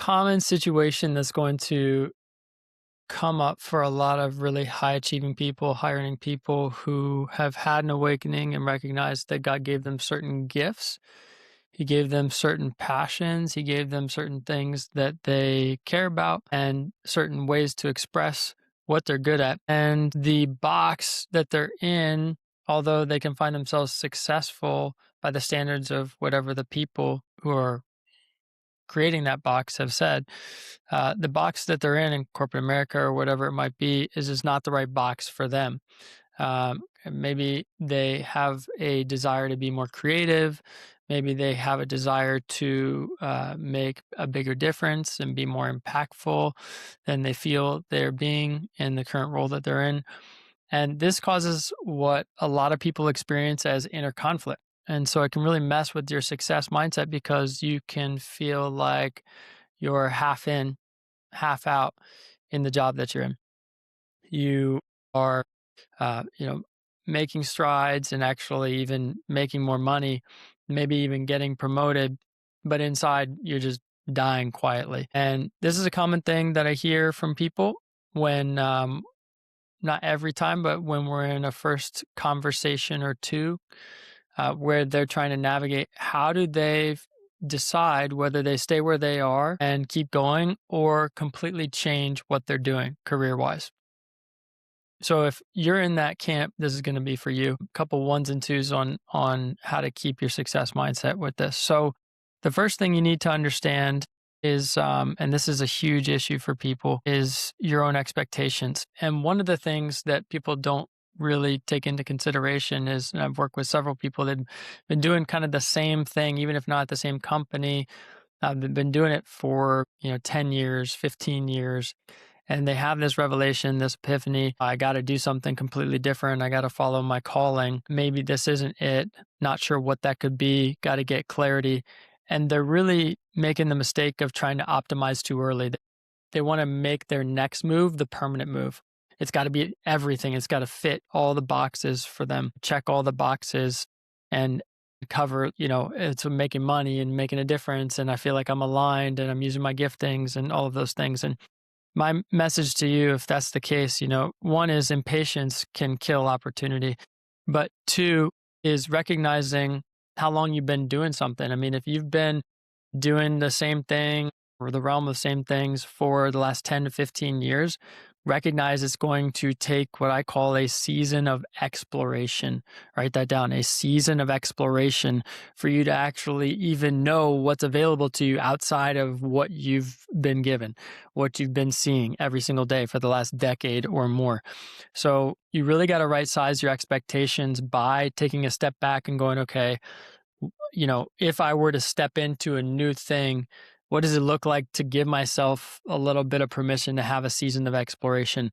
common situation that's going to come up for a lot of really high achieving people, high earning people who have had an awakening and recognized that God gave them certain gifts. He gave them certain passions. He gave them certain things that they care about and certain ways to express what they're good at. And the box that they're in, although they can find themselves successful by the standards of whatever the people who are creating that box have said, the box that they're in corporate America or whatever it might be is just not the right box for them. Maybe they have a desire to be more creative. Maybe they have a desire to make a bigger difference and be more impactful than they feel they're being in the current role that they're in. And this causes what a lot of people experience as inner conflict. And so it can really mess with your success mindset because you can feel like you're half in, half out in the job that you're in. You are, making strides and actually even making more money, maybe even getting promoted, but inside you're just dying quietly. And this is a common thing that I hear from people when, not every time, but when we're in a first conversation or two, where they're trying to navigate how do they decide whether they stay where they are and keep going or completely change what they're doing career-wise. So if you're in that camp, this is going to be for you. A couple ones and twos on how to keep your success mindset with this. So the first thing you need to understand is, and this is a huge issue for people, is your own expectations. And one of the things that people don't really take into consideration is, and I've worked with several people that have been doing kind of the same thing, even if not the same company. They've been doing it for 10 years, 15 years. And they have this revelation, this epiphany. I got to do something completely different. I got to follow my calling. Maybe this isn't it. Not sure what that could be. Got to get clarity. And they're really making the mistake of trying to optimize too early. They want to make their next move the permanent move. It's got to be everything. It's got to fit all the boxes for them, check all the boxes and cover, it's making money and making a difference. And I feel like I'm aligned and I'm using my giftings and all of those things. And my message to you, if that's the case, one is impatience can kill opportunity, but two is recognizing how long you've been doing something. I mean, if you've been doing the same thing or the realm of the same things for the last 10 to 15 years, recognize it's going to take what I call a season of exploration. Write that down, a season of exploration for you to actually even know what's available to you outside of what you've been given, what you've been seeing every single day for the last decade or more. So you really got to right size your expectations by taking a step back and going, okay, if I were to step into a new thing, what does it look like to give myself a little bit of permission to have a season of exploration?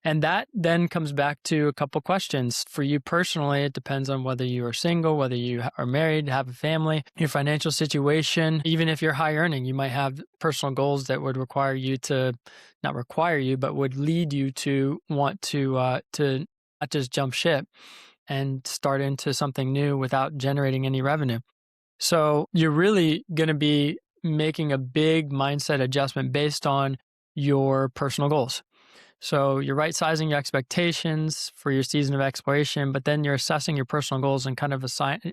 And that then comes back to a couple questions. For you personally, it depends on whether you are single, whether you are married, have a family, your financial situation. Even if you're high earning, you might have personal goals that would require you to, not require you, but would lead you to want to not just jump ship and start into something new without generating any revenue. So you're really going to be making a big mindset adjustment based on your personal goals. So you're right sizing your expectations for your season of exploration, but then you're assessing your personal goals and kind of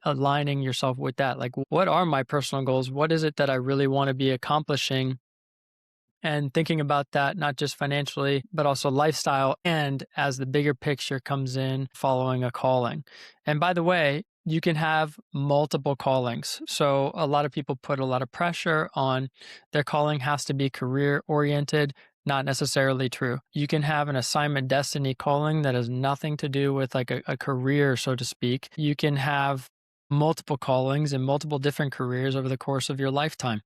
aligning yourself with that. Like, what are my personal goals? What is it that I really want to be accomplishing? And thinking about that, not just financially, but also lifestyle. And as the bigger picture comes in, following a calling. And by the way, you can have multiple callings. So a lot of people put a lot of pressure on their calling has to be career oriented. Not necessarily true. You can have an assignment destiny calling that has nothing to do with like a career, so to speak. You can have multiple callings and multiple different careers over the course of your lifetime.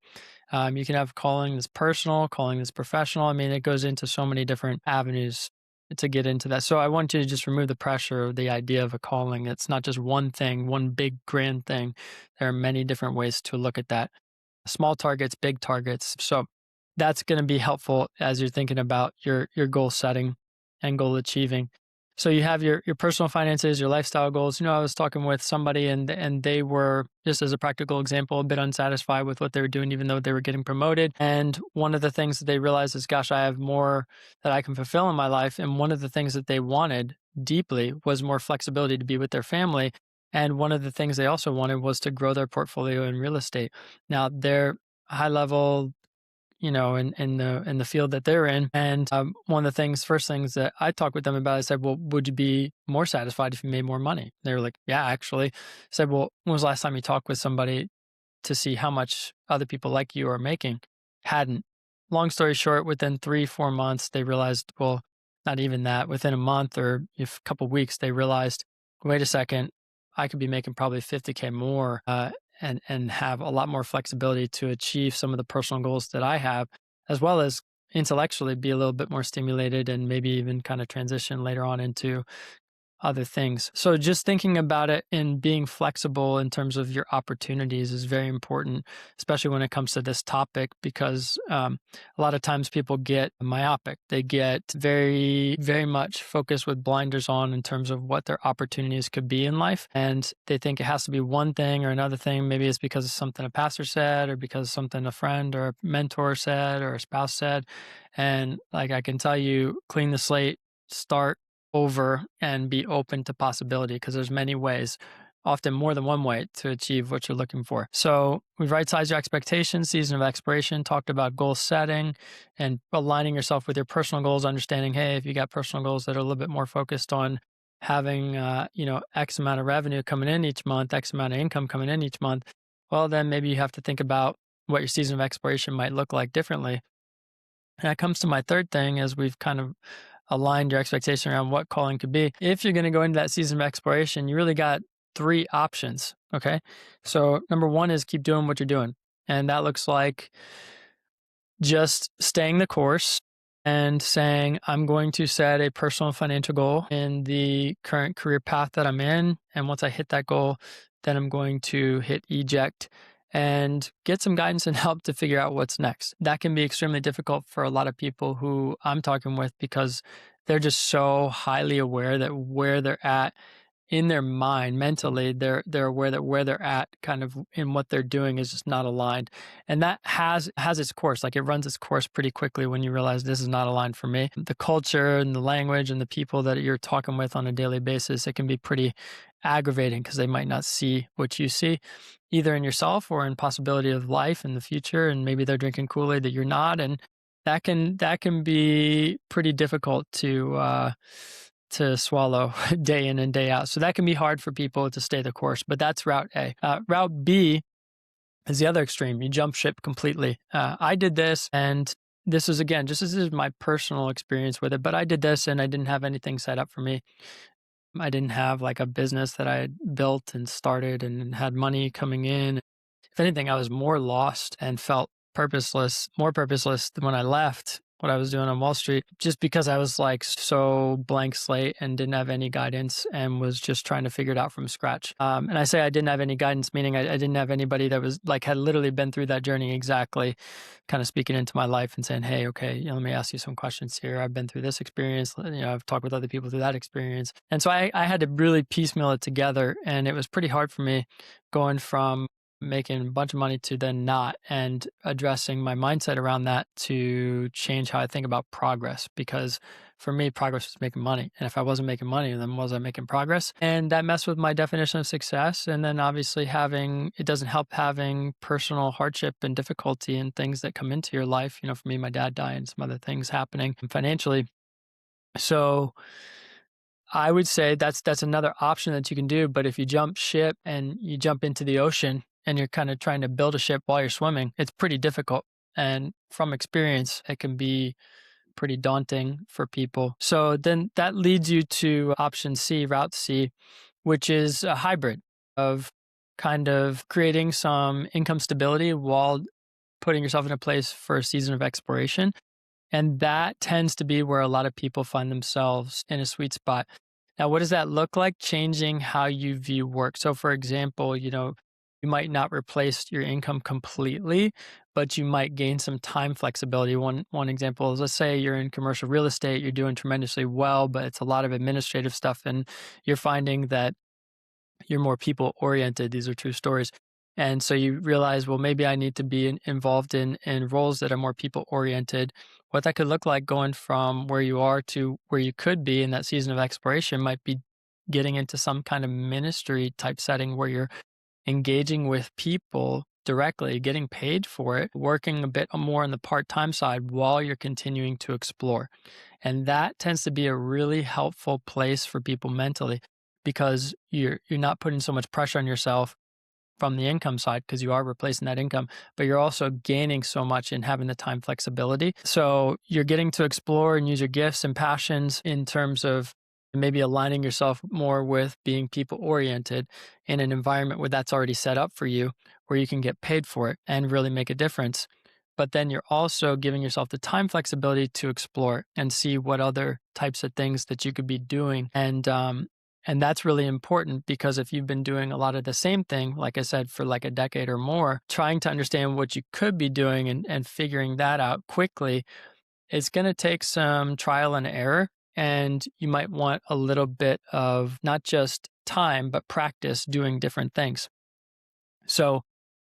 You can have calling that's personal, calling that's professional. I mean, it goes into so many different avenues to get into that. So I want you to just remove the pressure of the idea of a calling. It's not just one thing, one big grand thing. There are many different ways to look at that. Small targets, big targets. So that's going to be helpful as you're thinking about your goal setting and goal achieving. So you have your personal finances, your lifestyle goals. I was talking with somebody and they were, just as a practical example, a bit unsatisfied with what they were doing, even though they were getting promoted. And one of the things that they realized is, gosh, I have more that I can fulfill in my life. And one of the things that they wanted deeply was more flexibility to be with their family. And one of the things they also wanted was to grow their portfolio in real estate. Now, they're high level, in the field that they're in. And one of the first things that I talked with them about, I said, well, would you be more satisfied if you made more money? They were like, yeah, actually. I said, well, when was the last time you talked with somebody to see how much other people like you are making? Hadn't. Long story short, within 3-4 months, they realized, well, not even that. Within a month or a couple weeks, they realized, wait a second, I could be making probably 50K more. And have a lot more flexibility to achieve some of the personal goals that I have, as well as intellectually be a little bit more stimulated and maybe even kind of transition later on into other things. So just thinking about it and being flexible in terms of your opportunities is very important, especially when it comes to this topic, because a lot of times people get myopic. They get very, very much focused with blinders on in terms of what their opportunities could be in life. And they think it has to be one thing or another thing. Maybe it's because of something a pastor said or because of something a friend or a mentor said or a spouse said. And like I can tell you, clean the slate, start over and be open to possibility, because there's many ways, often more than one way, to achieve what you're looking for. So we've right-sized your expectations, season of expiration, talked about goal setting and aligning yourself with your personal goals, understanding, hey, if you got personal goals that are a little bit more focused on having, X amount of revenue coming in each month, X amount of income coming in each month, well, then maybe you have to think about what your season of expiration might look like differently. And that comes to my third thing, as we've kind of aligned your expectation around what calling could be. If you're going to go into that season of exploration, you really got 3 options. Okay. So number one is keep doing what you're doing. And that looks like just staying the course and saying, I'm going to set a personal financial goal in the current career path that I'm in. And once I hit that goal, then I'm going to hit eject and get some guidance and help to figure out what's next. That can be extremely difficult for a lot of people who I'm talking with, because they're just so highly aware that where they're at in their mind mentally, they're aware that where they're at kind of in what they're doing is just not aligned. And that has its course. Like, it runs its course pretty quickly when you realize this is not aligned for me. The culture and the language and the people that you're talking with on a daily basis, it can be pretty aggravating, because they might not see what you see, either in yourself or in possibility of life in the future. And maybe they're drinking Kool-Aid that you're not. And that can be pretty difficult to swallow day in and day out. So that can be hard for people to stay the course, but that's route A. Route B is the other extreme. You jump ship completely. I did this, and this is, again, just this is my personal experience with it, but I did this and I didn't have anything set up for me. I didn't have like a business that I had built and started and had money coming in. If anything, I was more lost and felt more purposeless than when I left what I was doing on Wall Street, just because I was like so blank slate and didn't have any guidance and was just trying to figure it out from scratch. And I say I didn't have any guidance, meaning I didn't have anybody that was like, had literally been through that journey exactly, kind of speaking into my life and saying, hey, okay, let me ask you some questions here. I've been through this experience. I've talked with other people through that experience. And so I had to really piecemeal it together. And it was pretty hard for me going from making a bunch of money to then not, and addressing my mindset around that to change how I think about progress. Because for me, progress was making money. And if I wasn't making money, then was I making progress? And that messed with my definition of success. And then obviously it doesn't help having personal hardship and difficulty and things that come into your life. For me, my dad died and some other things happening financially. So I would say that's another option that you can do. But if you jump ship and you jump into the ocean and you're kind of trying to build a ship while you're swimming, it's pretty difficult. And from experience, it can be pretty daunting for people. So then that leads you to option C, route C, which is a hybrid of kind of creating some income stability while putting yourself in a place for a season of exploration. And that tends to be where a lot of people find themselves in a sweet spot. Now, what does that look like? Changing how you view work. So for example, You might not replace your income completely, but you might gain some time flexibility. One example is, let's say you're in commercial real estate, you're doing tremendously well, but it's a lot of administrative stuff, and you're finding that you're more people oriented. These are true stories. And so you realize, well, maybe I need to be involved in roles that are more people oriented. What that could look like going from where you are to where you could be in that season of exploration might be getting into some kind of ministry type setting where you're engaging with people directly, getting paid for it, working a bit more on the part-time side while you're continuing to explore. And that tends to be a really helpful place for people mentally, because you're not putting so much pressure on yourself from the income side, because you are replacing that income, but you're also gaining so much in having the time flexibility. So you're getting to explore and use your gifts and passions in terms of maybe aligning yourself more with being people oriented in an environment where that's already set up for you, where you can get paid for it and really make a difference. But then you're also giving yourself the time flexibility to explore and see what other types of things that you could be doing. And that's really important, because if you've been doing a lot of the same thing, like I said, for like a decade or more, trying to understand what you could be doing and figuring that out quickly, it's going to take some trial and error. And you might want a little bit of not just time, but practice doing different things. So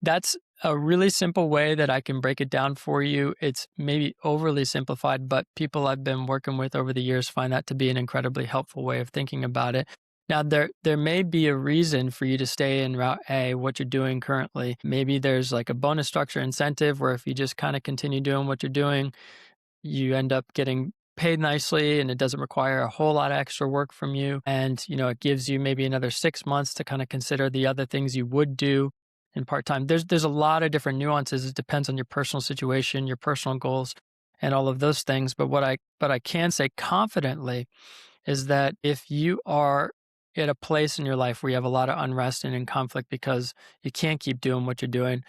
that's a really simple way that I can break it down for you. It's maybe overly simplified, but people I've been working with over the years find that to be an incredibly helpful way of thinking about it. Now, there may be a reason for you to stay in Route A, what you're doing currently. Maybe there's like a bonus structure incentive where if you just kind of continue doing what you're doing, you end up getting paid nicely and it doesn't require a whole lot of extra work from you. And, it gives you maybe another 6 months to kind of consider the other things you would do in part-time. There's a lot of different nuances. It depends on your personal situation, your personal goals, and all of those things. But what I can say confidently is that if you are at a place in your life where you have a lot of unrest and in conflict because you can't keep doing what you're doing,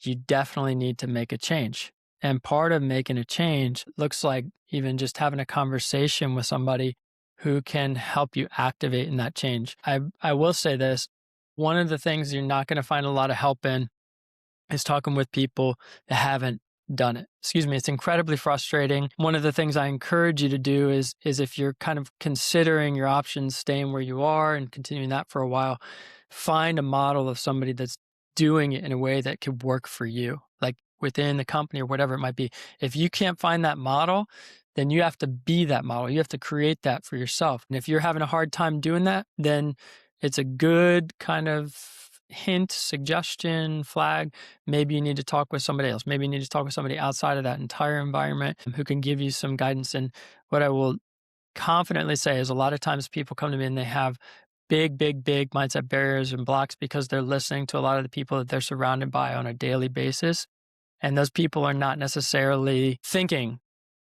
you definitely need to make a change. And part of making a change looks like even just having a conversation with somebody who can help you activate in that change. I will say this, one of the things you're not going to find a lot of help in is talking with people that haven't done it. Excuse me. It's incredibly frustrating. One of the things I encourage you to do is if you're kind of considering your options, staying where you are and continuing that for a while, find a model of somebody that's doing it in a way that could work for you, like within the company or whatever it might be. If you can't find that model, then you have to be that model. You have to create that for yourself. And if you're having a hard time doing that, then it's a good kind of hint, suggestion, flag. Maybe you need to talk with somebody else. Maybe you need to talk with somebody outside of that entire environment who can give you some guidance. And what I will confidently say is a lot of times people come to me and they have big mindset barriers and blocks because they're listening to a lot of the people that they're surrounded by on a daily basis. And those people are not necessarily thinking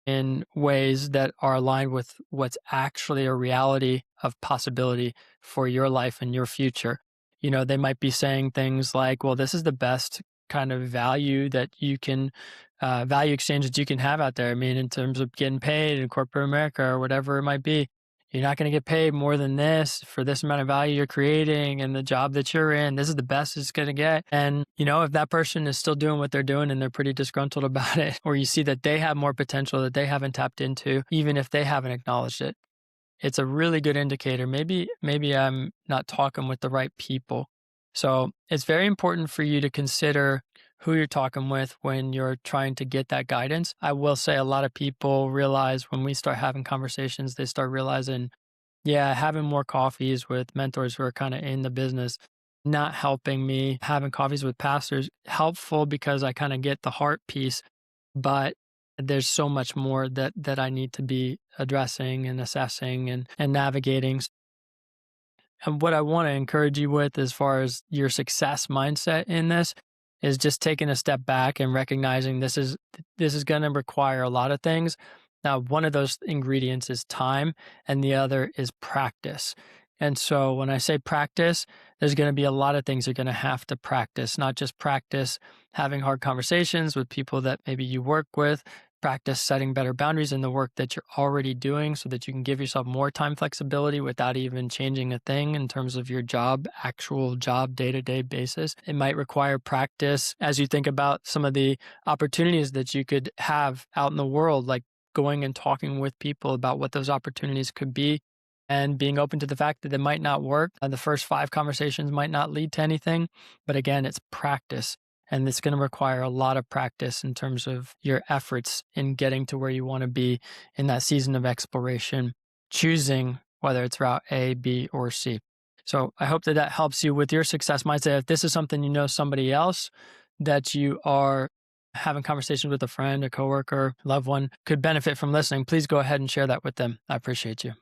in ways that are aligned with what's actually a reality of possibility for your life and your future. They might be saying things like, well, this is the best kind of value that you can, value exchange that you can have out there. I mean, in terms of getting paid in corporate America or whatever it might be, you're not going to get paid more than this for this amount of value you're creating and the job that you're in. This is the best it's going to get. And, if that person is still doing what they're doing and they're pretty disgruntled about it, or you see that they have more potential that they haven't tapped into, even if they haven't acknowledged it, it's a really good indicator. Maybe I'm not talking with the right people. So it's very important for you to consider who you're talking with when you're trying to get that guidance. I will say a lot of people realize when we start having conversations, they start realizing, yeah, having more coffees with mentors who are kind of in the business, not helping me. Having coffees with pastors, helpful because I kind of get the heart piece, but there's so much more that I need to be addressing and assessing and navigating. And what I want to encourage you with as far as your success mindset in this is just taking a step back and recognizing this is going to require a lot of things. Now, one of those ingredients is time and the other is practice. And so when I say practice, there's going to be a lot of things you're going to have to practice, not just practice having hard conversations with people that maybe you work with, practice setting better boundaries in the work that you're already doing so that you can give yourself more time flexibility without even changing a thing in terms of your job, actual job, day-to-day basis. It might require practice as you think about some of the opportunities that you could have out in the world, like going and talking with people about what those opportunities could be and being open to the fact that it might not work. The first 5 conversations might not lead to anything, but again, it's practice. And it's going to require a lot of practice in terms of your efforts in getting to where you want to be in that season of exploration, choosing whether it's route A, B, or C. So I hope that that helps you with your success mindset. If this is something you know somebody else that you are having conversations with, a friend, a coworker, loved one could benefit from listening, please go ahead and share that with them. I appreciate you.